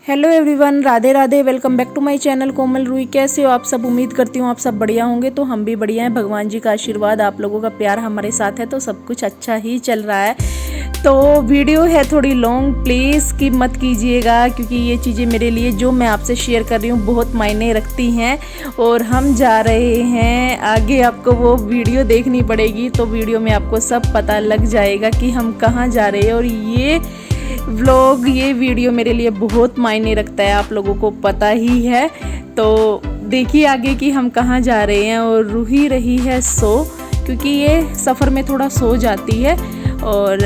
Hello everyone, Radhe Radhe. Welcome back to my channel Komal रूई। कैसे हो आप सब? उम्मीद करती हूँ आप सब बढ़िया होंगे। तो हम भी बढ़िया हैं। भगवान जी का आशीर्वाद, आप लोगों का प्यार हमारे साथ है, तो सब कुछ अच्छा ही चल रहा है। तो वीडियो है थोड़ी लॉन्ग, प्लीज़ स्किप मत कीजिएगा, क्योंकि ये चीज़ें मेरे लिए जो मैं आपसे शेयर कर रही हूँ बहुत मायने रखती हैं। और हम जा रहे हैं आगे, आपको वो वीडियो देखनी पड़ेगी, तो वीडियो में आपको सब पता लग जाएगा कि हम कहाँ जा रहे हैं। और ये व्लॉग, ये वीडियो मेरे लिए बहुत मायने रखता है, आप लोगों को पता ही है। तो देखिए आगे कि हम कहाँ जा रहे हैं। और रूही रही है सो, क्योंकि ये सफ़र में थोड़ा सो जाती है। और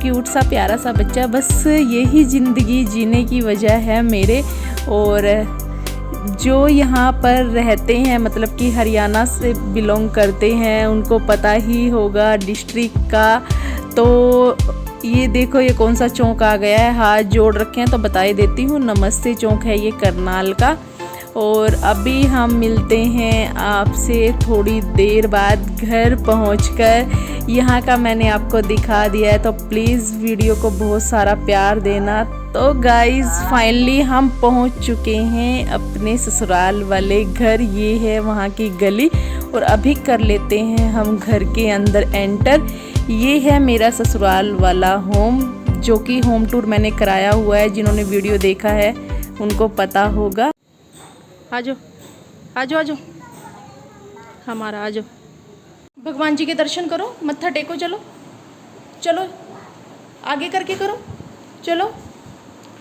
क्यूट सा प्यारा सा बच्चा, बस यही ज़िंदगी जीने की वजह है मेरे। और जो यहाँ पर रहते हैं, मतलब कि हरियाणा से बिलोंग करते हैं, उनको पता ही होगा डिस्ट्रिक्ट का। तो ये देखो, ये कौन सा चौक आ गया है, हाथ जोड़ रखे हैं तो बता ही देती हूँ। नमस्ते चौक है ये करनाल का। और अभी हम मिलते हैं आपसे थोड़ी देर बाद घर पहुंचकर। यहाँ का मैंने आपको दिखा दिया है, तो प्लीज़ वीडियो को बहुत सारा प्यार देना। तो गाइज़ फाइनली हम पहुंच चुके हैं अपने ससुराल वाले घर। ये है वहाँ की गली, और अभी कर लेते हैं हम घर के अंदर एंटर। ये है मेरा ससुराल वाला होम, जो कि होम टूर मैंने कराया हुआ है। जिन्होंने वीडियो देखा है उनको पता होगा। आजो आजो आजो, हमारा आजो। भगवान जी के दर्शन करो, मत्था टेको। चलो चलो, आगे करके करो। चलो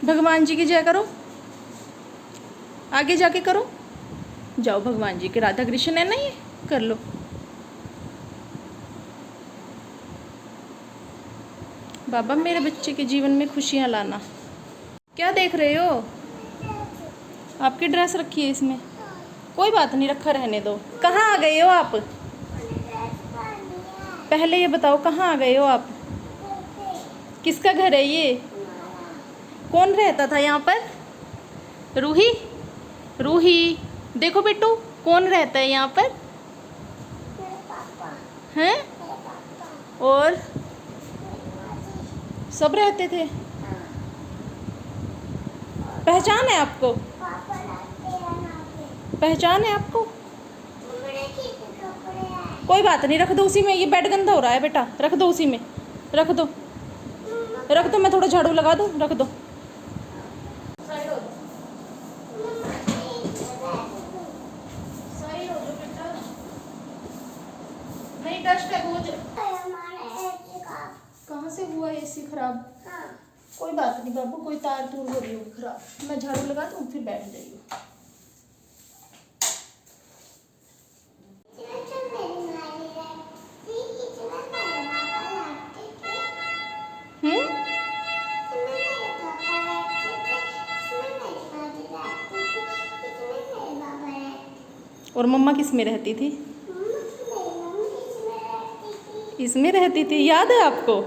भगवान जी की जय करो, आगे जाके करो। जाओ, भगवान जी के, राधा कृष्ण है ना, ये कर लो। बाबा मेरे बच्चे के जीवन में खुशियाँ लाना। क्या देख रहे हो? आपकी ड्रेस रखी है इसमें, कोई बात नहीं, रखा रहने दो। कहाँ आ गए हो आप? पहले ये बताओ कहाँ आ गए हो आप? किसका घर है ये? कौन रहता था यहाँ पर? रूही, रूही देखो बेटू, कौन रहता है यहाँ पर? हैं? और सब रहते थे? पहचान है आपको? पहचान है आपको? कोई बात नहीं, रख दो उसी में। ये बेड गंदा हो रहा है बेटा, रख दो उसी में, रख दो, रख दो। मैं थोड़ा झाड़ू लगा दूँ, रख दो। नहीं, डस्ट है बहुत। कहाँ से हुआ एसी खराब? कोई बात नहीं बाबू, कोई तार तूर हो रही होगी खराब। मैं झाड़ू लगा दूँ, फिर बैठ जाइए। और मम्मा किस में रहती थी? इसमें रहती थी, याद है आपको?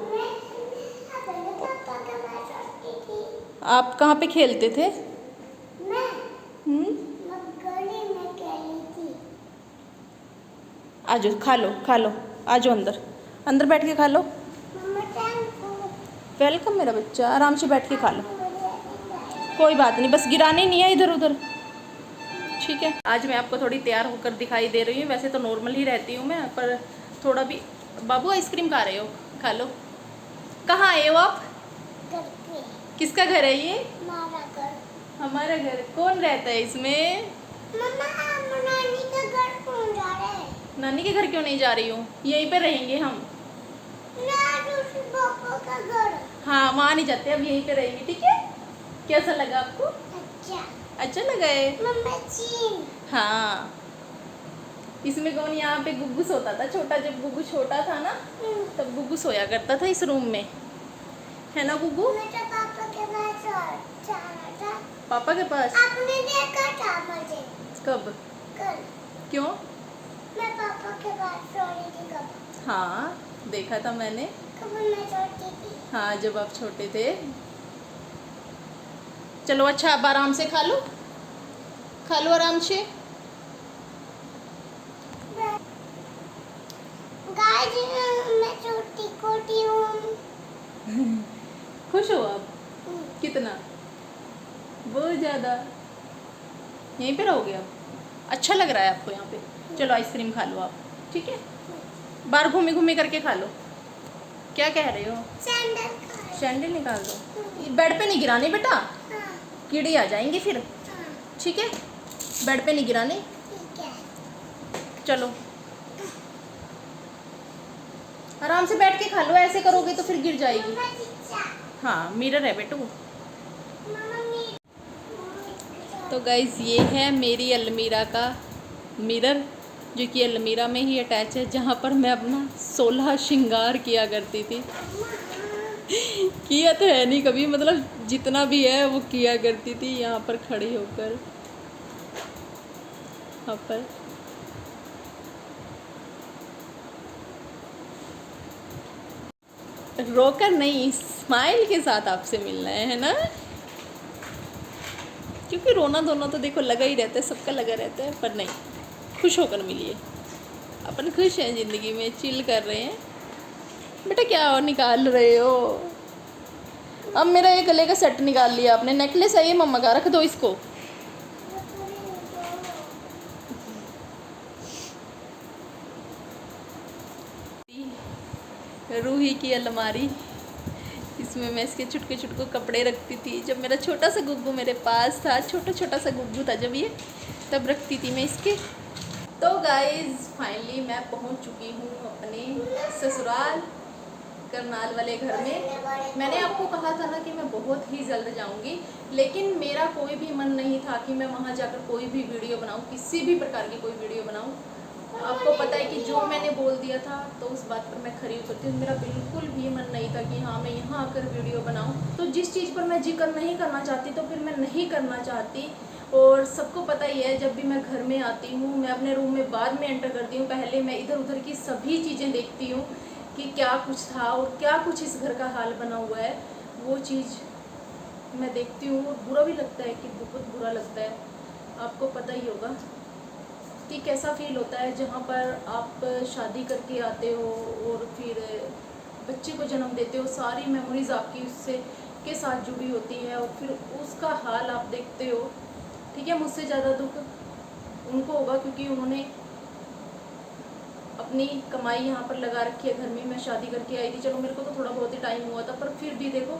आप कहाँ पे खेलते थे? आजो खा लो, खा लो, आजो अंदर, अंदर बैठ के खा लो। वेलकम मेरा बच्चा, आराम से बैठ के खा लो। कोई बात नहीं, बस गिराने नहीं है इधर उधर, ठीक है। आज मैं आपको थोड़ी तैयार होकर दिखाई दे रही हूँ। वैसे तो नॉर्मल ही रहती हूँ मैं, पर थोड़ा भी। बाबू आइसक्रीम खा रहे हो? खा लो। कहाँ आए हो आप? किसका घर है ये? हमारा घर। कौन रहता है इसमें? नानी का घर कौन जा रहा है? नानी के घर क्यों नहीं जा रही हूँ, यहीं पे रहेंगे हम। पापा का घर। हाँ वहाँ नहीं जाते, अब यहीं पे रहेंगे, ठीक है। कैसा लगा आपको? अच्छा लगा है? हाँ, इसमें कौन, यहाँ पे गुग्गू सोता था छोटा, जब गुग्गू छोटा था ना तब गुग्गू सोया करता था इस रूम में, है ना गुग्गू? पापा के पास जाना था। पापा के पास? आपने देखा था मुझे। कब? कल। क्यों? मैं पापा के पास सो रही थी कब? हाँ देखा था मैंने। कब मैं छोटी थी? हाँ जब आप छोटे थे। चलो अच्छा, अब आराम से खा लो, खा लो आराम से। मैं छोटी कोटी हूँ। खुश हो आप? कितना? बहुत ज़्यादा। यहीं पे रहोगे आप? अच्छा लग रहा है आपको यहाँ पे? चलो आइसक्रीम खा लो आप, ठीक है? बाहर घूमी घूमी करके खा लो। क्या कह रहे हो? सैंडल निकाल दो। बेड पे नहीं गिरानी बेटा, कीड़े आ जाएंगे फिर, ठीक है? बेड पे नहीं गिरानी। चलो आराम से बैठ के खा लो, ऐसे करोगे तो फिर गिर जाएगी। हाँ मिरर है बेटू। तो गाइज़ ये है मेरी अलमीरा का मिरर, जो कि अलमीरा में ही अटैच है, जहाँ पर मैं अपना 16 श्रृंगार किया करती थी। किया तो है नहीं कभी, मतलब जितना भी है वो किया करती थी यहाँ पर खड़ी होकर। यहाँ पर रोकर नहीं, स्माइल के साथ आपसे मिलना है ना? क्योंकि रोना धोना तो देखो लगा ही रहता है, सबका लगा रहता है, पर नहीं, खुश होकर मिलिए। अपन खुश हैं ज़िंदगी में, चिल कर रहे हैं। बेटा क्या निकाल रहे हो? अब मेरा ये गले का सेट निकाल लिया आपने। नेकलेस है ये मम्मा का, रख दो इसको। रूही की अलमारी, इसमें मैं इसके छुटके छुटके कपड़े रखती थी। जब मेरा छोटा सा गुग्गू मेरे पास था, छोटा छोटा सा गुग्गू था जब ये, तब रखती थी मैं इसके। तो गाइज़ फाइनली मैं पहुंच चुकी हूँ अपने ससुराल करनाल वाले घर में। मैंने आपको कहा था ना कि मैं बहुत ही जल्द जाऊंगी, लेकिन मेरा कोई भी मन नहीं था कि मैं वहां जाकर कोई भी वीडियो बनाऊं, किसी भी प्रकार की कोई वीडियो बनाऊं। आपको पता है कि जो मैंने बोल दिया था तो उस बात पर मैं खरी उतरती हूँ। मेरा बिल्कुल भी मन नहीं था कि हाँ मैं यहाँ आकर वीडियो बनाऊँ। तो जिस चीज़ पर मैं जिक्र नहीं करना चाहती तो फिर मैं नहीं करना चाहती। और सबको पता ही है, जब भी मैं घर में आती हूँ मैं अपने रूम में बाद में एंटर करती हूँ, पहले मैं इधर उधर की सभी चीज़ें देखती हूँ कि क्या कुछ था और क्या कुछ इस घर का हाल बना हुआ है। वो चीज़ मैं देखती हूँ और बुरा भी लगता है, कि बहुत बुरा लगता है। आपको पता ही होगा कि कैसा फील होता है जहाँ पर आप शादी करके आते हो और फिर बच्चे को जन्म देते हो, सारी मेमोरीज आपकी उससे के साथ जुड़ी होती है और फिर उसका हाल आप देखते हो। ठीक है, मुझसे ज़्यादा दुख उनको होगा क्योंकि उन्होंने अपनी कमाई यहाँ पर लगा रखी है। घर में मैं शादी करके आई थी, चलो मेरे को तो थोड़ा बहुत ही टाइम हुआ था, पर फिर भी देखो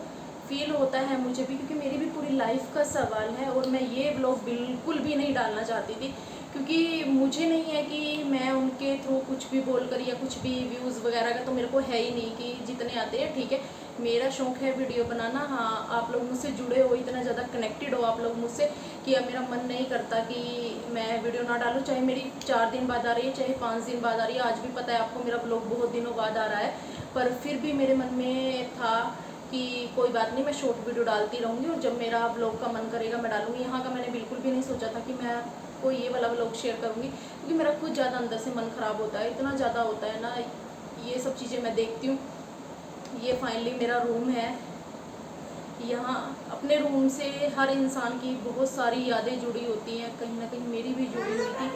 फील होता है मुझे भी, क्योंकि मेरी भी पूरी लाइफ का सवाल है। और मैं ये व्लॉग बिल्कुल भी नहीं डालना चाहती थी, क्योंकि मुझे नहीं है कि मैं उनके थ्रू कुछ भी बोलकर या कुछ भी व्यूज़ वगैरह का तो मेरे को है ही नहीं, कि जितने आते हैं ठीक है। मेरा शौक़ है वीडियो बनाना। हाँ, आप लोग मुझसे जुड़े हो, इतना ज़्यादा कनेक्टेड हो आप लोग मुझसे कि अब मेरा मन नहीं करता कि मैं वीडियो ना डालूँ, चाहे मेरी 4 दिन बाद आ रही है, चाहे 5 दिन बाद आ रही है। आज भी पता है आपको मेरा व्लॉग बहुत दिनों बाद आ रहा है, पर फिर भी मेरे मन में था कि कोई बात नहीं, मैं शॉर्ट वीडियो डालती रहूँगी और जब मेरा व्लॉग का मन करेगा मैं डालूँगी। यहाँ का मैंने बिल्कुल भी नहीं सोचा था कि मैं कोई ये वाला व्लॉग शेयर करूँगी, क्योंकि मेरा खुद ज़्यादा अंदर से मन ख़राब होता है, इतना ज़्यादा होता है ना, ये सब चीज़ें मैं देखती हूँ। ये फाइनली मेरा रूम है। यहाँ अपने रूम से हर इंसान की बहुत सारी यादें जुड़ी होती हैं, कहीं ना कहीं मेरी भी जुड़ी हुई थी।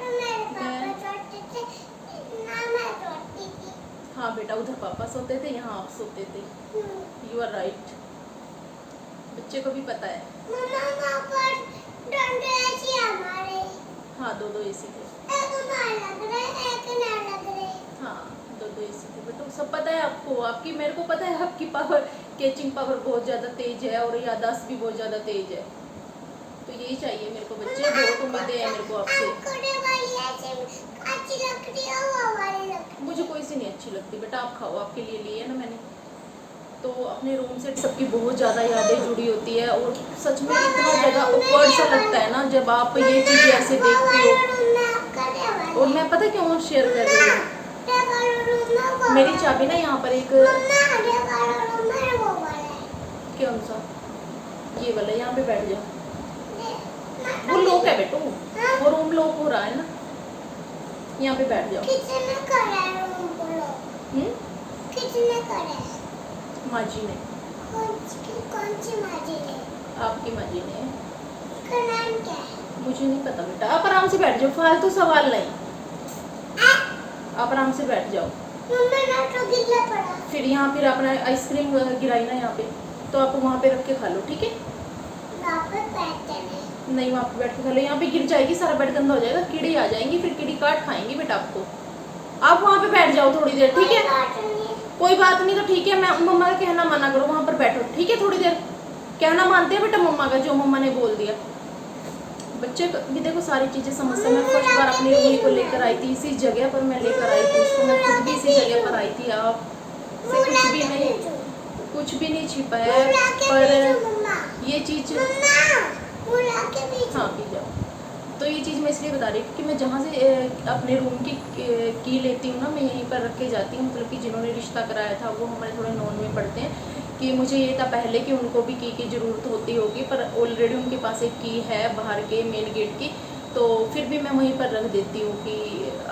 हाँ बेटा, उधर पापा सोते थे, यहाँ आप सोते थे। यू आर राइट, बच्चे को भी पता है। हाँ, दो एसी थे। हाँ, दो एसी थे बेटा, सब पता है आपको। आपकी मेरे को पता है आपकी पावर, कैचिंग पावर बहुत ज़्यादा तेज है और याददाश्त भी बहुत ज़्यादा तेज है। तो यही चाहिए मेरे को बच्चे, बहुत उम्मीदें हैं मेरे को आपसे। मुझे कोई सी नहीं अच्छी लगती बेटा, आप खाओ, आपके लिए लिए है ना मैंने। तो अपने रूम से सबकी बहुत ज़्यादा यादें जुड़ी होती है और सच में इतना ज़्यादा ऑकवर्ड सा लगता है ना जब आप ये चीज़ें ऐसे देखते हो। और मैं पता क्यों शेयर कर रही हूँ, मेरी चाबी ना यहाँ पर एक, कौन सा, ये वाला, यहाँ पे बैठ जाओ। वो लॉक है बेटू, वो रूम लॉक हो रहा है ना, यहाँ पे बैठ जाओ। माँ जी ने। कौन सी माँ जी ने? आपकी माँ जी ने। उसका नाम क्या है? मुझे नहीं पता बेटा, आप आराम से बैठ जाओ, फालतू सवाल नहीं। आप आराम से बैठ जाओ। फिर यहाँ फिर आपने आइसक्रीम गिराई ना यहाँ पे, तो आप वहाँ पे रख के खा लो, ठीक है? नहीं वहाँ पे बैठ के खा लो, यहाँ पे गिर जाएगी, सारा बेड गंदा हो जाएगा, कीड़ी आ जाएंगी, फिर कीड़ी काट खाएंगी बेटा आपको। आप वहाँ पे बैठ जाओ थोड़ी देर, ठीक है? कोई बात नहीं, तो ठीक है, मैं मम्मा का कहना मना करो, वहाँ पर बैठो, ठीक है? थोड़ी देर कहना मानते हैं बेटा मम्मा का, जो मम्मा ने बोल दिया। बच्चे भी देखो सारी चीज़ें समझते। मैं फर्स्ट बार अपनी रूही को लेकर आई थी, इसी जगह पर मैं लेकर आई थी उसको, मैं खुद भी इसी जगह पर आई थी। आप से कुछ भी नहीं छिपा है, पर ये चीज़ हाँ पी जाओ। तो ये चीज़ मैं इसलिए बता रही हूँ कि मैं जहाँ से अपने रूम की लेती हूँ ना, मैं यहीं पर रख के जाती हूँ। मतलब कि जिन्होंने रिश्ता कराया था वो हमारे थोड़े नॉन में पढ़ते हैं, कि मुझे ये था पहले कि उनको भी की ज़रूरत होती होगी, पर ऑलरेडी उनके पास एक की है बाहर के मेन गेट की, तो फिर भी मैं वहीं पर रख देती हूँ कि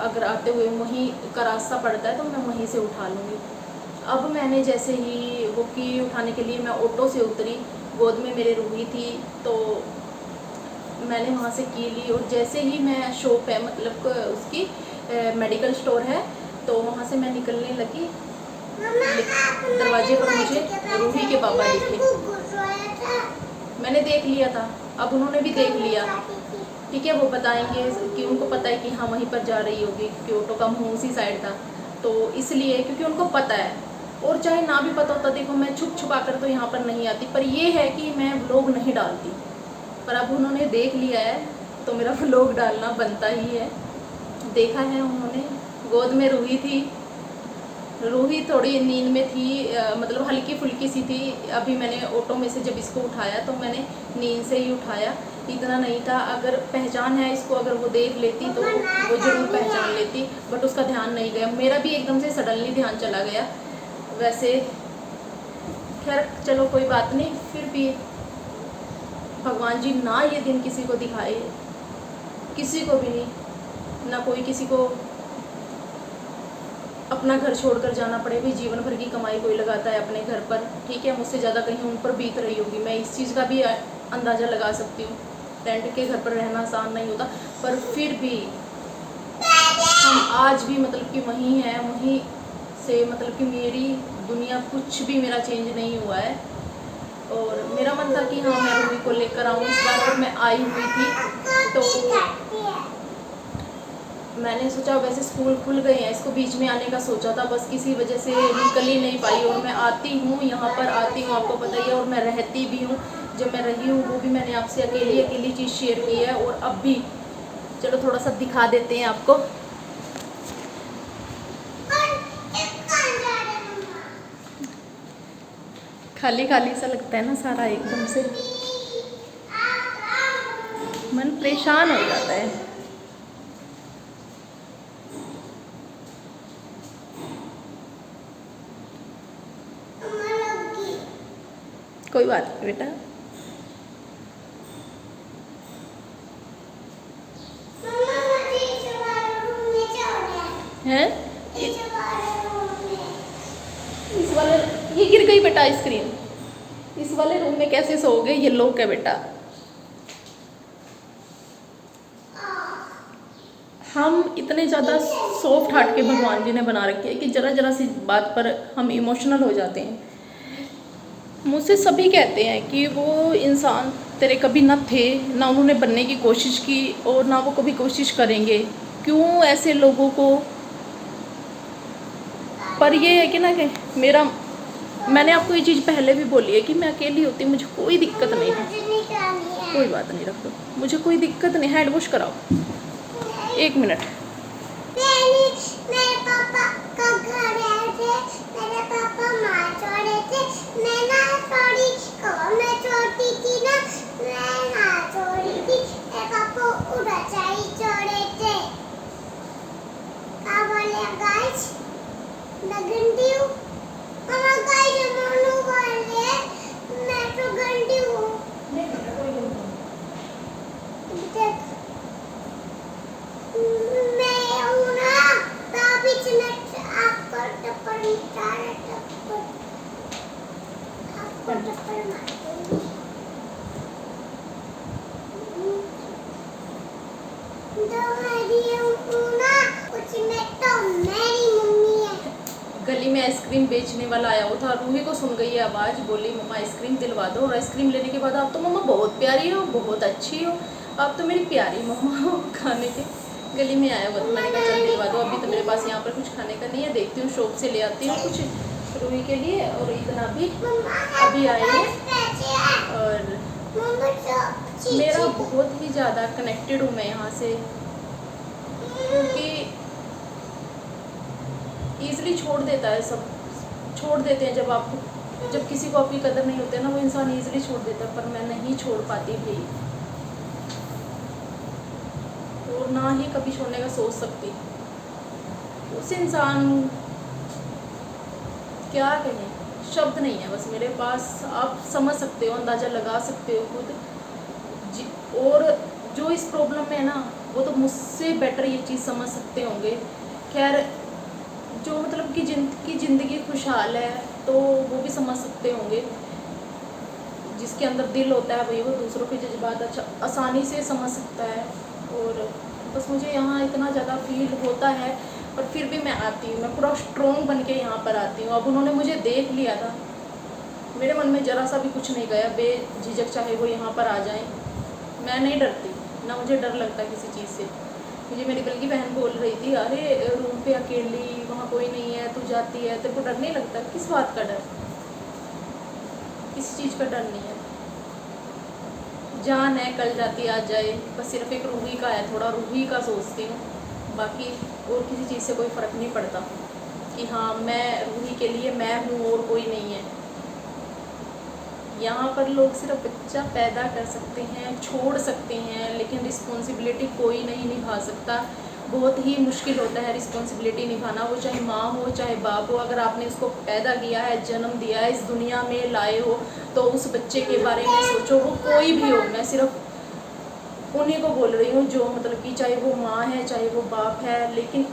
अगर आते हुए वहीं का रास्ता पड़ता है तो मैं वहीं से उठा लूँगी। अब मैंने जैसे ही वो की उठाने के लिए मैं ऑटो से उतरी, गोद में मेरे रूही थी, तो मैंने वहाँ से की ली, और जैसे ही मैं शॉप है मतलब उसकी मेडिकल स्टोर है, तो वहाँ से मैं निकलने लगी, दरवाजे पर मुझे रूही के पापा दिखे। मैंने देख लिया था, अब उन्होंने भी देख लिया, ठीक है? वो बताएंगे कि उनको पता है कि हाँ वहीं पर जा रही होगी, क्योंकि ऑटो का मुँह उसी साइड था, तो इसलिए क्योंकि उनको पता है। और चाहे ना भी पता होता, देखो मैं छुप छुपा कर तो यहाँ पर नहीं आती, पर ये है कि मैं व्लॉग नहीं डालती, पर अब उन्होंने देख लिया है तो मेरा व्लॉग डालना बनता ही है। देखा है उन्होंने, गोद में रूही थी, रूही थोड़ी नींद में थी, मतलब हल्की फुल्की सी थी। अभी मैंने ऑटो में से जब इसको उठाया तो मैंने नींद से ही उठाया, इतना नहीं था। अगर पहचान है इसको, अगर वो देख लेती तो वो जरूर पहचान लेती, बट उसका ध्यान नहीं गया। मेरा भी एकदम से सडनली ध्यान चला गया। वैसे खैर चलो कोई बात नहीं, फिर भी भगवान जी ना ये दिन किसी को दिखाए, किसी को भी नहीं, ना कोई किसी को अपना घर छोड़कर जाना पड़े। भी जीवन भर की कमाई कोई लगाता है अपने घर पर, ठीक है? मुझसे ज़्यादा कहीं उन पर बीत रही होगी, मैं इस चीज़ का भी अंदाज़ा लगा सकती हूँ। रेंट के घर पर रहना आसान नहीं होता, पर फिर भी हम आज भी मतलब कि वहीं हैं, वहीं से मतलब कि मेरी दुनिया कुछ भी मेरा चेंज नहीं हुआ है। और मेरा मन था कि हाँ मैं रूही को लेकर आऊँ इस बार, और मैं आई हुई थी, तो मैंने सोचा, वैसे स्कूल खुल गए हैं, इसको बीच में आने का सोचा था, बस किसी वजह से निकल ही नहीं पाई। और मैं आती हूँ यहाँ पर, आती हूँ आपको पता ही है, और मैं रहती भी हूँ। जब मैं रही हूँ वो भी मैंने आपसे अकेली चीज़ शेयर की है, और अब भी चलो थोड़ा सा दिखा देते हैं आपको। खाली खाली सा लगता है ना सारा, एकदम से मन परेशान हो जाता है। कोई बात नहीं बेटा, हैं इस वाले, ये गिर गई बेटा आइसक्रीम, इस वाले रूम में कैसे सोओगे? ये लॉक है बेटा। हम इतने ज़्यादा सॉफ्ट हार्ट के भगवान जी ने बना रखे हैं कि ज़रा ज़रा सी बात पर हम इमोशनल हो जाते हैं। मुझसे सभी कहते हैं कि वो इंसान तेरे कभी ना थे, ना उन्होंने बनने की कोशिश की, और ना वो कभी कोशिश करेंगे। क्यों ऐसे लोगों को? पर ये है कि ना कि मैंने आपको ये चीज़ पहले भी बोली है कि मैं अकेली होती, मुझे कोई दिक्कत नहीं है। कोई बात नहीं, रख दो, मुझे कोई दिक्कत नहीं। हैंड वॉश कराओ, 1 मिनट। मेरे पापा का घर आए थे, मेरे पापा मार छोड़े थे, मैं ना सॉरी मैं छोटी थी ना, मैं ना छोड़ी थी, मेरे पापा उड़ा चाई छोड़े थे। क्या बोले गाइस? मैं गंदी हूँ? मामा गाइस मोनू बोले मैं तो गंदी हूँ। देख गली में आइसक्रीम बेचने वाला आया हुआ था। रूही को सुन गई है आवाज़, बोली मम्मा आइसक्रीम दिलवा दो। और आइसक्रीम लेने के बाद आप तो मम्मा बहुत प्यारी हो, बहुत अच्छी हो, आप तो मेरी प्यारी मम्मा हो। खाने के गली में आया हुआ था, मैंने कहा चल दिलवा दो। अभी तो मेरे पास यहाँ पर कुछ खाने का नहीं है, देखती हूँ शॉप से ले आती हूँ कुछ रूही के लिए। और इतना भी अभी आई है। और मेरा बहुत ही ज़्यादा कनेक्टेड हूँ मैं यहाँ से, क्योंकि ईज़िली छोड़ देता है सब, छोड़ देते हैं जब किसी को आपकी कदर नहीं होती है ना, वो इंसान ईज़िली छोड़ देता है। पर मैं नहीं छोड़ पाती भाई, और ना ही कभी छोड़ने का सोच सकती। उस इंसान, क्या कहें, शब्द नहीं है बस मेरे पास। आप समझ सकते हो, अंदाज़ा लगा सकते हो खुद। और जो इस प्रॉब्लम में है ना, वो तो मुझसे बेटर ये चीज़ समझ सकते होंगे। खैर, जो मतलब कि जिनकी ज़िंदगी खुशहाल है तो वो भी समझ सकते होंगे। जिसके अंदर दिल होता है भाई, वो दूसरों के जज्बात अच्छा आसानी से समझ सकता है। और बस मुझे यहाँ इतना ज़्यादा फील होता है, पर फिर भी मैं आती हूँ, मैं पूरा स्ट्रॉन्ग बन के यहाँ पर आती हूँ। अब उन्होंने मुझे देख लिया था, मेरे मन में ज़रा सा भी कुछ नहीं गया, बेझिझक चाहे वो यहाँ पर आ जाएं। मैं नहीं डरती, ना मुझे डर लगता किसी चीज़ से। मुझे मेरी बल्कि बहन बोल रही थी, अरे रूम पे अकेली, वहाँ कोई नहीं है, तू जाती है, तेरे को डर नहीं लगता? किस बात का डर? किसी चीज़ का डर नहीं है। जान है, कल जाती आ जाए, बस सिर्फ एक रूही का है, थोड़ा रूही का सोचती हूँ। बाकी और किसी चीज़ से कोई फ़र्क नहीं पड़ता कि हाँ मैं रूही के लिए मैं हूँ और कोई नहीं है। यहाँ पर लोग सिर्फ बच्चा पैदा कर सकते हैं, छोड़ सकते हैं, लेकिन रिस्पॉन्सिबिलिटी कोई नहीं निभा सकता। बहुत ही मुश्किल होता है रिस्पॉन्सिबिलिटी निभाना, वो चाहे माँ हो चाहे बाप हो। अगर आपने उसको पैदा किया है, जन्म दिया है, इस दुनिया में लाए हो, तो उस बच्चे के बारे में सोचो। वो कोई भी हो, मैं सिर्फ उन्हीं को बोल रही हूँ जो मतलब कि चाहे वो माँ है चाहे वो बाप है, लेकिन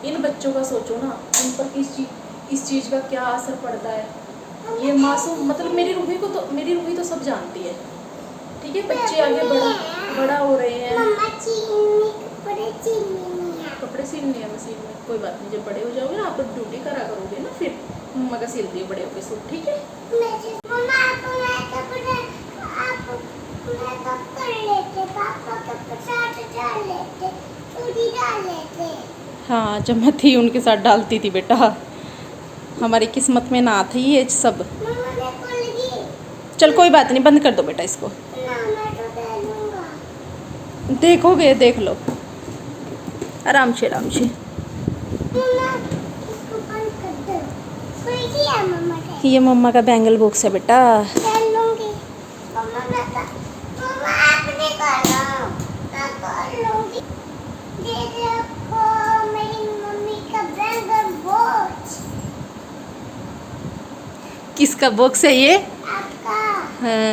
इन बच्चों का सोचो ना, इन पर इस चीज़ का क्या असर पड़ता है। ये मासूम, मतलब मेरी रूही तो सब जानती है, ठीक है। बच्चे आगे बड़ा हो रहे हैं, कपड़े सिलने हैं मशीन में, कोई बात नहीं, जब बड़े हो जाओगे ना, आप तो ड्यूटी करा करोगे ना, फिर मम्मा का सिल दिए बड़े होके सूट, ठीक है। हाँ, जब मैं थी उनके साथ डालती थी बेटा, हमारी किस्मत में ना थी ये सब। चल कोई बात नहीं, बंद कर दो बेटा इसको। देखोगे देख लो, आराम से आराम से। ये मम्मा का बैंगल बॉक्स है बेटा। किसका बॉक्स है ये? हाँ।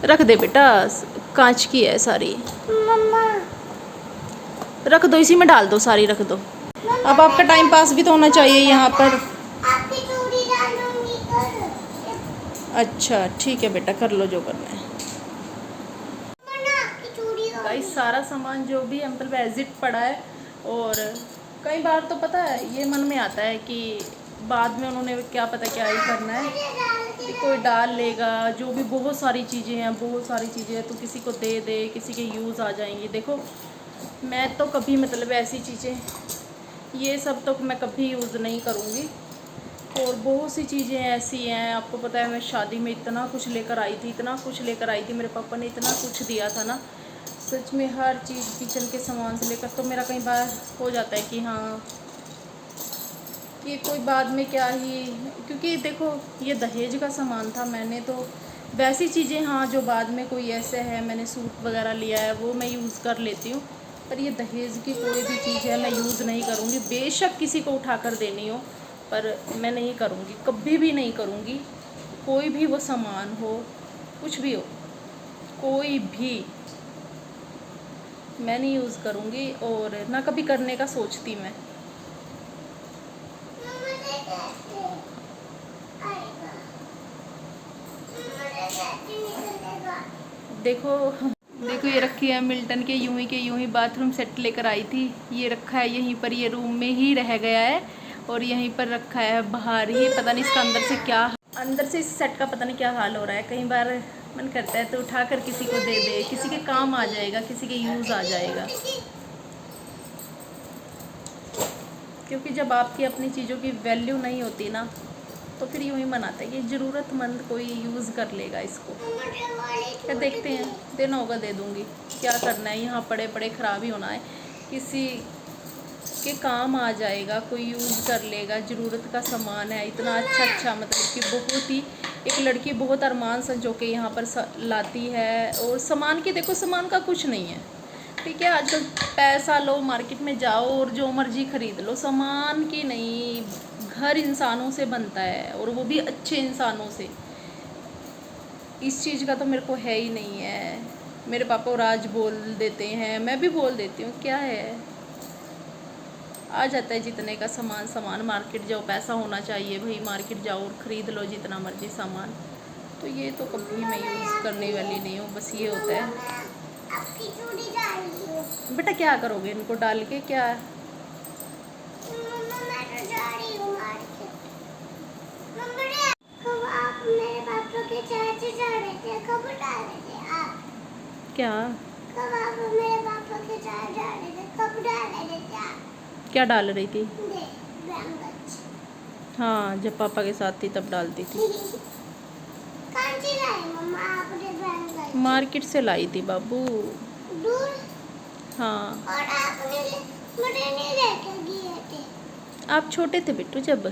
रख दे बेटा, कांच की है सारी, रख दो, इसी में डाल दो, सारी रख दो। अब आपका टाइम पास भी तो होना चाहिए यहाँ पर। अच्छा ठीक है बेटा, कर लो जो करना है। गाइस, सारा सामान जो भी मतलब एजिट पड़ा है। और कई बार तो पता है ये मन में आता है कि बाद में उन्होंने क्या पता क्या ही करना है, कि कोई डाल लेगा, जो भी बहुत सारी चीज़ें हैं, तो किसी को दे दे, किसी के यूज़ आ जाएंगी। देखो मैं तो कभी मतलब ऐसी चीज़ें, ये सब तो मैं कभी यूज़ नहीं करूँगी। और बहुत सी चीज़ें ऐसी हैं, आपको पता है मैं शादी में इतना कुछ लेकर आई थी, मेरे पापा ने इतना कुछ दिया था ना, सच में हर चीज़, किचन के सामान से लेकर। तो मेरा कई बार हो जाता है कि हाँ, कि कोई बाद में क्या ही, क्योंकि देखो ये दहेज का सामान था। मैंने तो वैसी चीज़ें, हाँ जो बाद में कोई ऐसे है, मैंने सूट वगैरह लिया है, वो मैं यूज़ कर लेती हूँ। पर ये दहेज की कोई भी चीज़ है मैं यूज़ नहीं करूँगी। बेशक किसी को उठा कर देनी हो, पर मैं नहीं करूँगी, कभी भी नहीं करूँगी। कोई भी वो सामान हो, कुछ भी हो, कोई भी मैं नहीं यूज़ करूँगी, और ना कभी करने का सोचती मैं। देखो देखो ये रखी है मिल्टन के यूं ही बाथरूम सेट लेकर आई थी। ये रखा है यहीं पर, ये रूम में ही रह गया है और यहीं पर रखा है बाहर ही। पता नहीं इसका अंदर से इस सेट का पता नहीं क्या हाल हो रहा है। कई बार मन करता है तो उठा कर किसी को दे दे, किसी के काम आ जाएगा, किसी के यूज़ आ जाएगा। क्योंकि जब आपकी अपनी चीज़ों की वैल्यू नहीं होती ना, तो फिर यूँ ही मनाते हैं कि ज़रूरतमंद कोई यूज़ कर लेगा इसको। क्या देखते हैं, देना होगा दे दूँगी, क्या करना है, यहाँ पड़े पड़े ख़राब ही होना है। किसी के काम आ जाएगा, कोई यूज़ कर लेगा, ज़रूरत का सामान है। इतना अच्छा मतलब कि बहुत ही, एक लड़की बहुत अरमान संजो के यहाँ पर लाती है। और सामान की देखो, सामान का कुछ नहीं है, ठीक है। आजकल पैसा लो, मार्केट में जाओ और जो मर्जी ख़रीद लो, सामान की नहीं। घर इंसानों से बनता है और वो भी अच्छे इंसानों से। इस चीज़ का तो मेरे को है ही नहीं है। मेरे पापा और आज बोल देते हैं, मैं भी बोल देती हूँ, क्या है, आ जाता है जितने का सामान। मार्केट जाओ, पैसा होना चाहिए भाई, मार्केट जाओ और ख़रीद लो जितना मर्जी सामान। तो ये तो कभी मैं यूज़ करने वाली नहीं हूँ। बस ये होता है। आपकी चूड़ी डाल दी। बेटा क्या करोगे इनको डाल के? क्या मम्मा मैं तो जा रही हूँ मार्केट। मम्मा कब आप मेरे पापा के चाचे जा रहे थे, कब डाल रहे थे आप? क्या कब आप मेरे पापा के चाचे जा रहे थे, कब डाल रहे थे आप? क्या डाल रही थी? बैंगल्स। हाँ, जब पापा के साथ थी तब डालती थी। कहाँ से लाई मम्मा आपने बैंगल्स? मार्केट से लाई थी बाबू। दूर? हाँ। और आपने मुझे नहीं लेके गए थे। आप छोटे थे बिट्टू जब,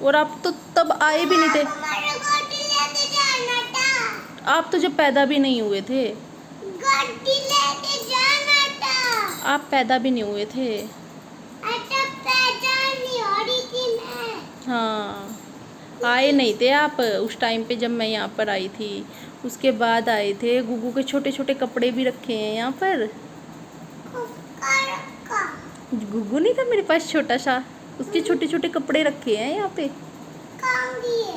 और आप तो तब आए भी नहीं थे। हमारे गाड़ी लेके जाना था। आप तो जब पैदा भी नहीं हुए थे। गाड़ी लेके जाना था। आप पैदा भी नहीं हुए थे। अच्छा पैदा नहीं हो रही थी मैं। हाँ, आए नहीं थे आप उस टाइम पे जब मैं यहाँ पर आई थी। उसके बाद आए थे। गुगू के छोटे छोटे कपड़े भी रखे हैं यहाँ पर। गुगू नहीं था मेरे पास छोटा सा, उसके छोटे छोटे कपड़े रखे हैं यहाँ पे।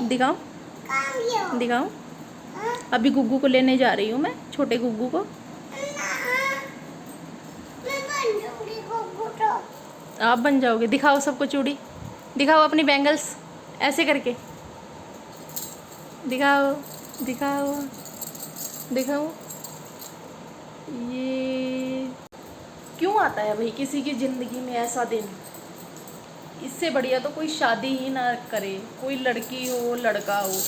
दिखाओ दिखाओ। अभी गुगू को लेने जा रही हूँ मैं, छोटे गुगू को। आप बन जाओगे? दिखाओ सबको चूड़ी, दिखाओ अपनी बैंगल्स ऐसे करके, दिखाओ दिखाओ दिखाओ। ये क्यों आता है भाई किसी की ज़िंदगी में ऐसा दिन? इससे बढ़िया तो कोई शादी ही ना करे, कोई लड़की हो लड़का हो।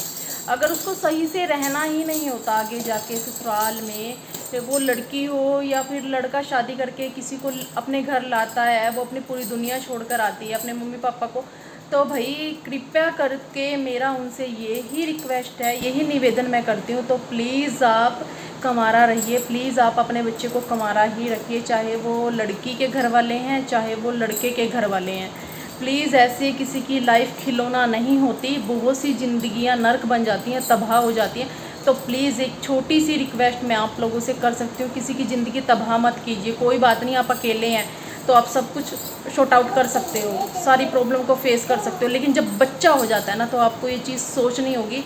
अगर उसको सही से रहना ही नहीं होता आगे जाके ससुराल में, वो लड़की हो या फिर लड़का शादी करके किसी को अपने घर लाता है, वो अपनी पूरी दुनिया छोड़कर आती है अपने मम्मी पापा को, तो भाई कृपया करके मेरा उनसे यही रिक्वेस्ट है, यही निवेदन मैं करती हूँ, तो प्लीज़ आप कमारा रहिए, प्लीज़ आप अपने बच्चे को कमारा ही रखिए, चाहे वो लड़की के घर वाले हैं चाहे वो लड़के के घर वाले हैं। प्लीज़ ऐसे किसी की लाइफ खिलौना नहीं होती, बहुत सी ज़िंदगियां नर्क बन जाती हैं, तबाह हो जाती हैं। तो प्लीज़ एक छोटी सी रिक्वेस्ट मैं आप लोगों से कर सकती हूँ, किसी की ज़िंदगी तबाह मत कीजिए। कोई बात नहीं, आप अकेले हैं तो आप सब कुछ शॉर्ट आउट कर सकते हो, सारी प्रॉब्लम को फेस कर सकते हो, लेकिन जब बच्चा हो जाता है ना, तो आपको ये चीज़ सोचनी होगी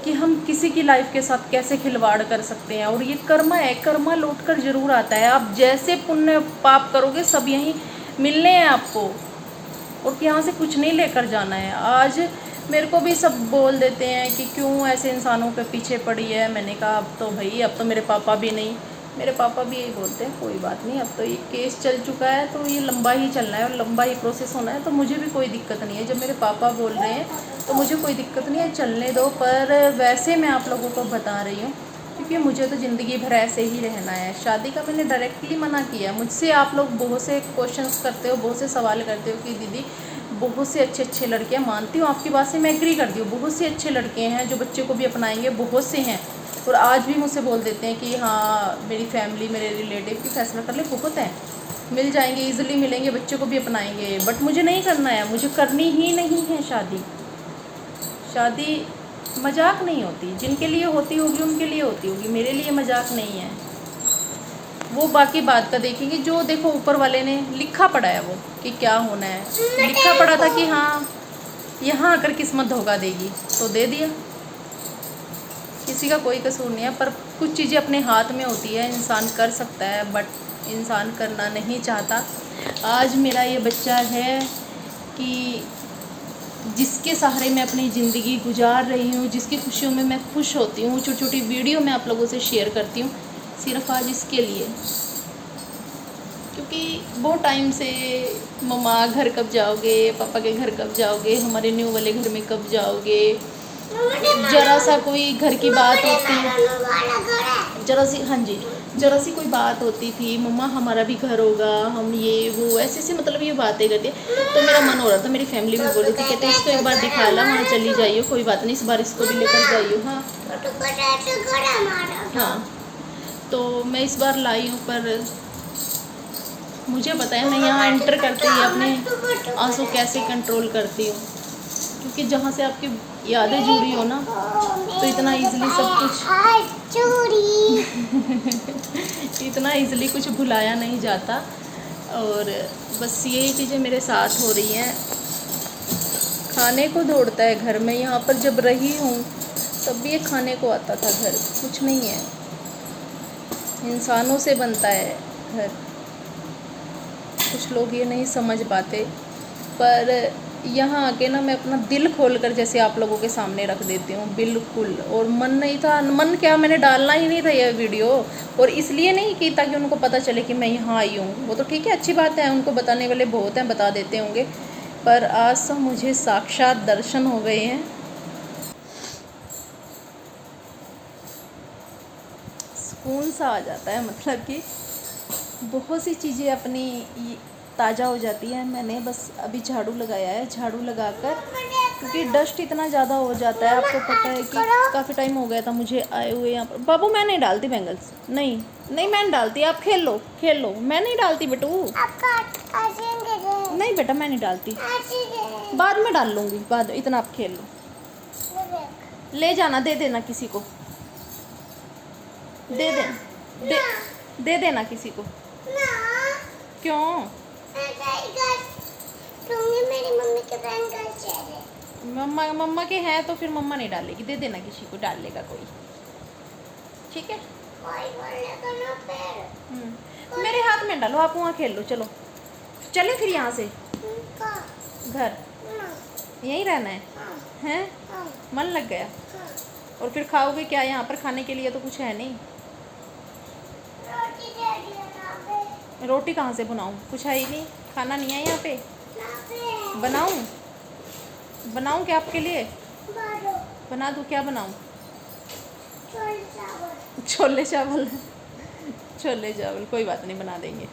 कि हम किसी की लाइफ के साथ कैसे खिलवाड़ कर सकते हैं। और ये कर्मा है, कर्मा लौट कर ज़रूर आता है। आप जैसे पुण्य पाप करोगे सब यहीं मिलने हैं आपको, और यहाँ से कुछ नहीं लेकर जाना है। आज मेरे को भी सब बोल देते हैं कि क्यों ऐसे इंसानों के पीछे पड़ी है। मैंने कहा अब तो भाई, अब तो मेरे पापा भी नहीं, मेरे पापा भी यही बोलते हैं कोई बात नहीं, अब तो ये केस चल चुका है तो ये लंबा ही चलना है और लंबा ही प्रोसेस होना है, तो मुझे भी कोई दिक्कत नहीं है। जब मेरे पापा बोल रहे हैं तो मुझे कोई दिक्कत नहीं है, चलने दो। पर वैसे मैं आप लोगों को बता रही हूँ क्योंकि मुझे तो ज़िंदगी भर ऐसे ही रहना है। शादी का मैंने डायरेक्टली मना किया। मुझसे आप लोग बहुत से क्वेश्चंस करते हो, बहुत से सवाल करते हो कि दीदी बहुत से अच्छे लड़के हैं। मानती हूँ आपकी बात से, मैं एग्री करती हूँ, बहुत से अच्छे लड़के हैं जो बच्चे को भी अपनाएंगे, बहुत से हैं। और आज भी मुझसे बोल देते हैं कि हाँ मेरी फैमिली, मेरे रिलेटिव की फैसला कर ले, बहुत हैं, मिल जाएंगे, ईजिली मिलेंगे, बच्चे को भी अपनाएंगे। बट मुझे नहीं करना है, मुझे करनी ही नहीं है शादी। शादी मजाक नहीं होती, जिनके लिए होती होगी उनके लिए होती होगी, मेरे लिए मजाक नहीं है। वो बाकी बात का देखेंगे, जो देखो ऊपर वाले ने लिखा पड़ा है वो कि क्या होना है। लिखा पड़ा था कि हाँ यहाँ आकर किस्मत धोखा देगी, तो दे दिया। किसी का कोई कसूर नहीं है, पर कुछ चीज़ें अपने हाथ में होती है, इंसान कर सकता है बट इंसान करना नहीं चाहता। आज मेरा ये बच्चा है कि जिसके सहारे मैं अपनी ज़िंदगी गुजार रही हूँ, जिसकी खुशियों में मैं खुश होती हूँ, छोटी छोटी वीडियो मैं आप लोगों से शेयर करती हूँ, सिर्फ आज इसके लिए। क्योंकि बहुत टाइम से मम्मा घर कब जाओगे, पापा के घर कब जाओगे, हमारे न्यू वाले घर में कब जाओगे, जरा सा कोई घर की बात होती, जरा सी कोई बात होती थी, मम्मा हमारा भी घर होगा, हम ये वो ऐसे ऐसे मतलब ये बातें करते। तो मेरा मन हो रहा था, मेरी फैमिली भी बोल रही थी, कहते इसको एक बार दिखा ला, वहाँ चली जाइए, कोई बात नहीं, इस बार इसको भी लेकर जाइए। हाँ, तो मैं इस बार लाई हूँ, पर मुझे पता है मैं यहाँ एंटर करते ही अपने आंसू कैसे कंट्रोल करती हूँ, क्योंकि जहाँ से आपकी यादें जुड़ी हो ना, तो इतना इजीली सब कुछ इतना इजीली कुछ भुलाया नहीं जाता। और बस यही चीज़ें मेरे साथ हो रही हैं। खाने को दौड़ता है घर में, यहाँ पर जब रही हूँ तब भी ये खाने को आता था घर, कुछ नहीं है, इंसानों से बनता है घर। कुछ लोग ये नहीं समझ पाते, पर यहाँ आके ना मैं अपना दिल खोलकर जैसे आप लोगों के सामने रख देती हूँ बिल्कुल। और मन नहीं था, मन क्या, मैंने डालना ही नहीं था यह वीडियो, और इसलिए नहीं कि ताकि उनको पता चले कि मैं यहाँ आई हूँ, वो तो ठीक है, अच्छी बात है, उनको बताने वाले बहुत हैं, बता देते होंगे, पर आज तो मुझे साक्षात दर्शन हो गए हैं। सुकून सा आ जाता है, मतलब कि बहुत सी चीज़ें अपनी ताज़ा हो जाती है। मैंने बस अभी झाड़ू लगाया है, झाड़ू लगाकर, क्योंकि डस्ट इतना ज़्यादा हो जाता है, आपको पता है कि काफ़ी टाइम हो गया था मुझे आए हुए यहाँ पर। बाबू मैं नहीं डालती बैंगल्स, नहीं नहीं मैं नहीं डालती, आप खेल लो, मैं नहीं डालती बेटू, नहीं बेटा मैं नहीं डालती, बाद में डाल लूँगी, बाद, इतना आप खेल लो, ले जाना, दे देना किसी को, दे देना किसी को। क्यों? मेरी मम्मी के बैंगल्स मम्मा के हैं तो फिर मम्मा नहीं डालेगी, दे देना किसी को, डाल लेगा कोई, ठीक है। मेरे हाथ में डालो, आप वहाँ खेल लो, चलो चले फिर यहाँ से घर, यहीं रहना है, हैं? मन लग गया? और फिर खाओगे क्या? यहाँ पर खाने के लिए तो कुछ है नहीं। रोटी कहाँ से बनाऊँ? कुछ है ही नहीं, खाना नहीं है यहाँ पे। बनाऊँ क्या आपके लिए? बना दूँ, क्या बनाऊँ? छोले चावल छोले चावल, कोई बात नहीं, बना देंगे।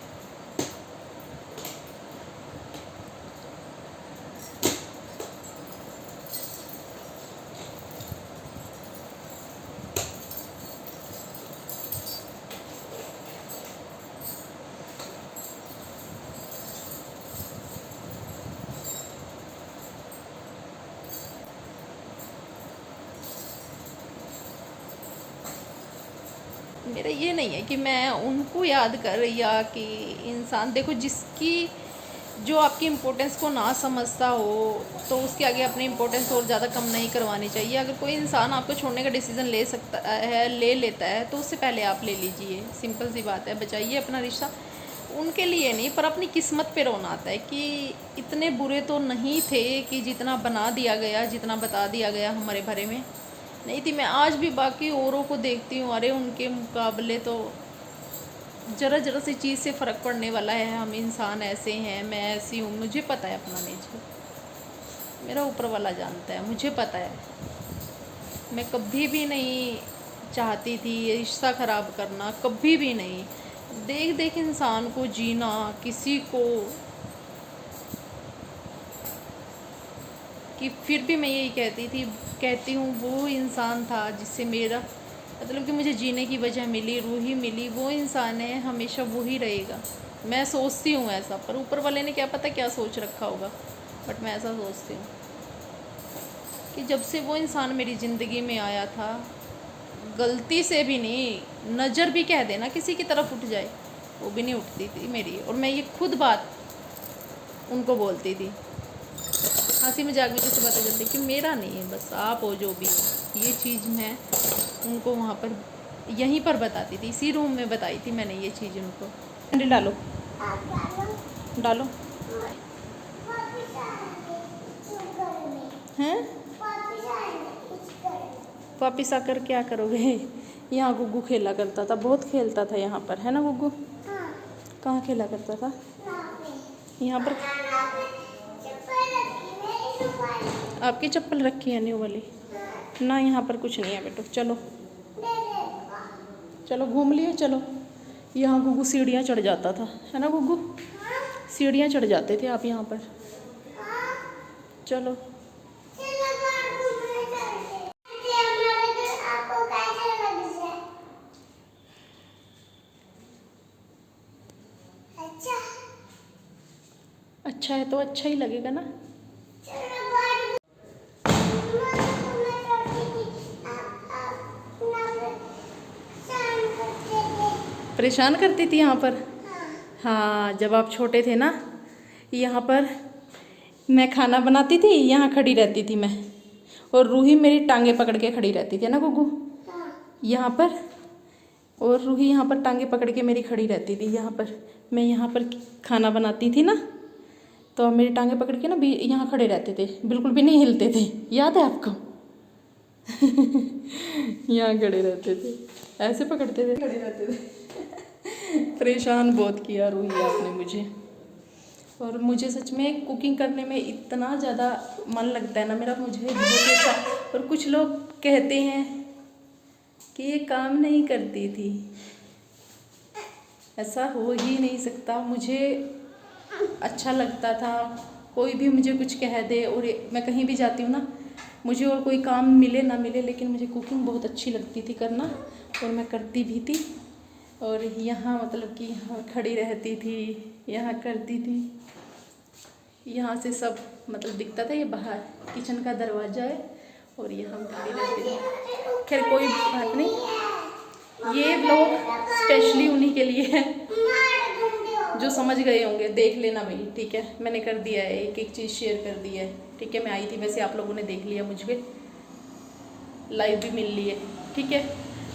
मेरा ये नहीं है कि मैं उनको याद कर, या कि इंसान, देखो जिसकी, जो आपकी इम्पोर्टेंस को ना समझता हो तो उसके आगे अपनी इम्पोर्टेंस और ज़्यादा कम नहीं करवानी चाहिए। अगर कोई इंसान आपको छोड़ने का डिसीज़न ले सकता है, ले लेता है, तो उससे पहले आप ले लीजिए, सिंपल सी बात है, बचाइए अपना रिश्ता। उनके लिए नहीं, पर अपनी किस्मत पे रोना आता है कि इतने बुरे तो नहीं थे कि जितना बना दिया गया, जितना बता दिया गया हमारे बारे में नहीं थी। मैं आज भी बाकी औरों को देखती हूँ, अरे उनके मुकाबले तो ज़रा सी चीज़ से फ़र्क पड़ने वाला है, हम इंसान ऐसे हैं, मैं ऐसी हूँ, मुझे पता है अपना नेचर, मेरा ऊपर वाला जानता है, मुझे पता है। मैं कभी भी नहीं चाहती थी ये रिश्ता ख़राब करना, कभी भी नहीं। देख देख इंसान को जीना, किसी को, कि फिर भी मैं यही कहती हूँ वो इंसान था जिससे मेरा, मतलब कि मुझे जीने की वजह मिली, रूही मिली, वो इंसान है, हमेशा वो ही रहेगा। मैं सोचती हूँ ऐसा, पर ऊपर वाले ने क्या पता क्या सोच रखा होगा, बट मैं ऐसा सोचती हूँ कि जब से वो इंसान मेरी ज़िंदगी में आया था, गलती से भी नहीं, नज़र भी कह देना किसी की तरफ उठ जाए, वो भी नहीं उठती थी मेरी, और मैं ये खुद बात उनको बोलती थी, हंसी मजाक में जैसे बातें करती कि मेरा नहीं है, बस आप हो जो भी हो, ये चीज़ मैं उनको वहाँ पर यहीं पर बताती थी, इसी रूम में बताई थी मैंने ये चीज़ उनको। अंडे डालो, आप डालो। डालो। वापस आएंगे इस घर में। हैं? वापस आएंगे इस घर में। वापिस आकर क्या करोगे? यहाँ गुग्गू खेला करता था, बहुत खेलता था यहाँ पर, है ना गुग्गू? हाँ, कहाँ खेला करता था? यहाँ पे। यहाँ पर। यहाँ पे चप्पल रखी है, इस ऊपर। आपकी चप्पल रखी है न्यू वाली? हाँ, ना, यहाँ पर कुछ नहीं है बेटो। चलो दे दे। चलो घूम लिए, चलो। यहाँ गुग्गू सीढ़ियाँ चढ़ जाता था, है ना गुग्गू? हाँ, सीढ़ियाँ चढ़ जाते थे आप यहाँ पर। हाँ। चलो चलो बाहर घूमने चलते हैं। ये हमारा घर आपको कैसा लग रहा है? अच्छा। अच्छा है तो अच्छा ही लगेगा ना। चलो बाहर मम्मा घूमने चलती थी। आप ना शाम करते थे। परेशान करती थी यहाँ पर। हाँ, हाँ, जब आप छोटे थे ना, यहाँ पर मैं खाना बनाती थी, यहाँ खड़ी रहती थी मैं, और रूही मेरी टांगे पकड़ के खड़ी रहती थी, है ना गुग्गू? हाँ, यहाँ पर। और रूही यहाँ पर टांगे पकड़ के मेरी खड़ी रहती थी यहाँ पर। मैं यहाँ पर खाना बनाती थी ना, तो मेरी टांगे पकड़ के ना भी यहाँ खड़े रहते थे, बिल्कुल भी नहीं हिलते थे। याद है आपको? यहाँ खड़े रहते थे, ऐसे पकड़ते थे, खड़े रहते थे। परेशान बहुत किया रूही आपने मुझे। और मुझे सच में कुकिंग करने में इतना ज़्यादा मन लगता है ना मेरा, मुझे बहुत अच्छा। और कुछ लोग कहते हैं कि ये काम नहीं करती थी, ऐसा हो ही नहीं सकता। मुझे अच्छा लगता था, कोई भी मुझे कुछ कह दे, और मैं कहीं भी जाती हूँ ना, मुझे और कोई काम मिले ना मिले, लेकिन मुझे कुकिंग बहुत अच्छी लगती थी करना, और मैं करती भी थी। और यहाँ मतलब कि यहाँ खड़ी रहती थी, यहाँ करती थी। यहाँ से सब मतलब दिखता था, ये बाहर किचन का दरवाज़ा है, और यहाँ हम खड़ी रहती थी। खैर कोई बात नहीं, ये व्लॉग स्पेशली उन्हीं के लिए है जो समझ गए होंगे। देख लेना भाई, ठीक है? मैंने कर दिया है, एक एक चीज़ शेयर कर दी है, ठीक है? मैं आई थी, वैसे आप लोगों ने देख लिया मुझ पे, लाइव भी मिल ली है, ठीक है?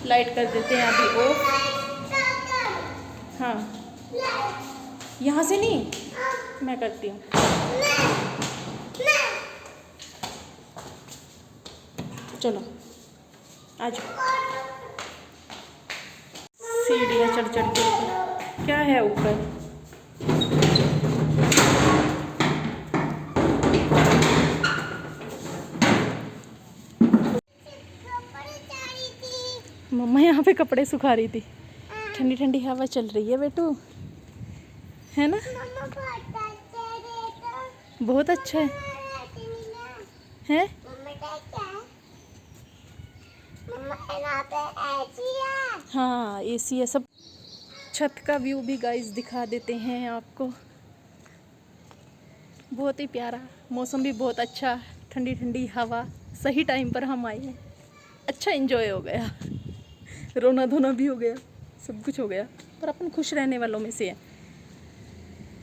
लाइट कर देते हैं अभी ऑफ। हाँ, यहाँ से नहीं, मैं करती हूँ। चलो आ जाओ। सीढ़ियाँ चढ़ चढ़ के ऊपर, क्या है ऊपर? मम्मा यहाँ पे कपड़े सुखा रही थी, ठंडी ठंडी हवा चल रही है बेटू, है ना? बहुत अच्छा है। हैं? हाँ, एसी है सब। छत का व्यू भी गाइस दिखा देते हैं आपको, बहुत ही प्यारा मौसम, भी बहुत अच्छा, ठंडी ठंडी हवा, सही टाइम पर हम आए हैं। अच्छा एंजॉय हो गया, रोना धोना भी हो गया, सब कुछ हो गया। पर अपन खुश रहने वालों में से हैं,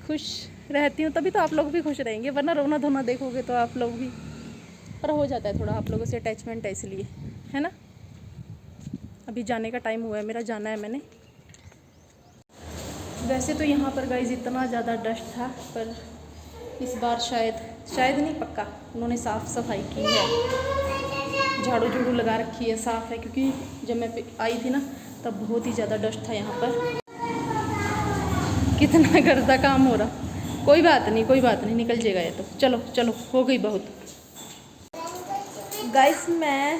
खुश रहती हूँ तभी तो आप लोग भी खुश रहेंगे, वरना रोना धोना देखोगे तो आप लोग भी, पर हो जाता है थोड़ा आप लोगों से अटैचमेंट है इसलिए, है ना? अभी जाने का टाइम हुआ है मेरा, जाना है मैंने। वैसे तो यहाँ पर गाइस इतना ज़्यादा डस्ट था, पर इस बार शायद नहीं, पक्का उन्होंने साफ़ सफाई की है, झाड़ू झूड़ू लगा रखी है, साफ़ है। क्योंकि जब मैं आई थी ना तब बहुत ही ज़्यादा डस्ट था यहाँ पर। कितना गर्दा काम हो रहा, कोई बात नहीं कोई बात नहीं, निकल जाएगा ये तो। चलो चलो, हो गई बहुत। गाइस मैं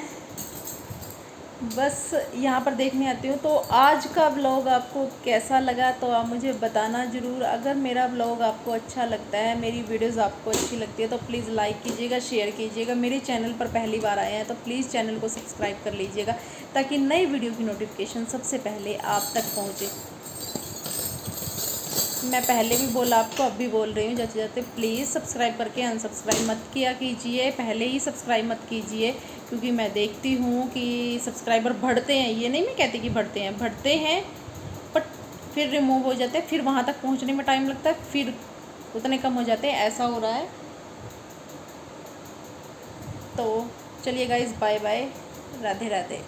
बस यहाँ पर देखने आती हूँ, तो आज का व्लॉग आपको कैसा लगा तो आप मुझे बताना ज़रूर। अगर मेरा व्लॉग आपको अच्छा लगता है, मेरी वीडियोस आपको अच्छी लगती है, तो प्लीज़ लाइक कीजिएगा, शेयर कीजिएगा। मेरे चैनल पर पहली बार आए हैं तो प्लीज़ चैनल को सब्सक्राइब कर लीजिएगा, ताकि नई वीडियो की नोटिफिकेशन सबसे पहले आप तक पहुँचे। मैं पहले भी बोला आपको, अब भी बोल रही हूँ, जाते जाते प्लीज़ सब्सक्राइब करके अनसब्सक्राइब मत किया कीजिए, पहले ही सब्सक्राइब मत कीजिए। क्योंकि मैं देखती हूँ कि सब्सक्राइबर बढ़ते हैं, ये नहीं मैं कहती कि बढ़ते हैं बट फिर रिमूव हो जाते हैं, फिर वहाँ तक पहुँचने में टाइम लगता है, फिर उतने कम हो जाते हैं, ऐसा हो रहा है। तो चलिए guys, bye bye, Radhe Radhe.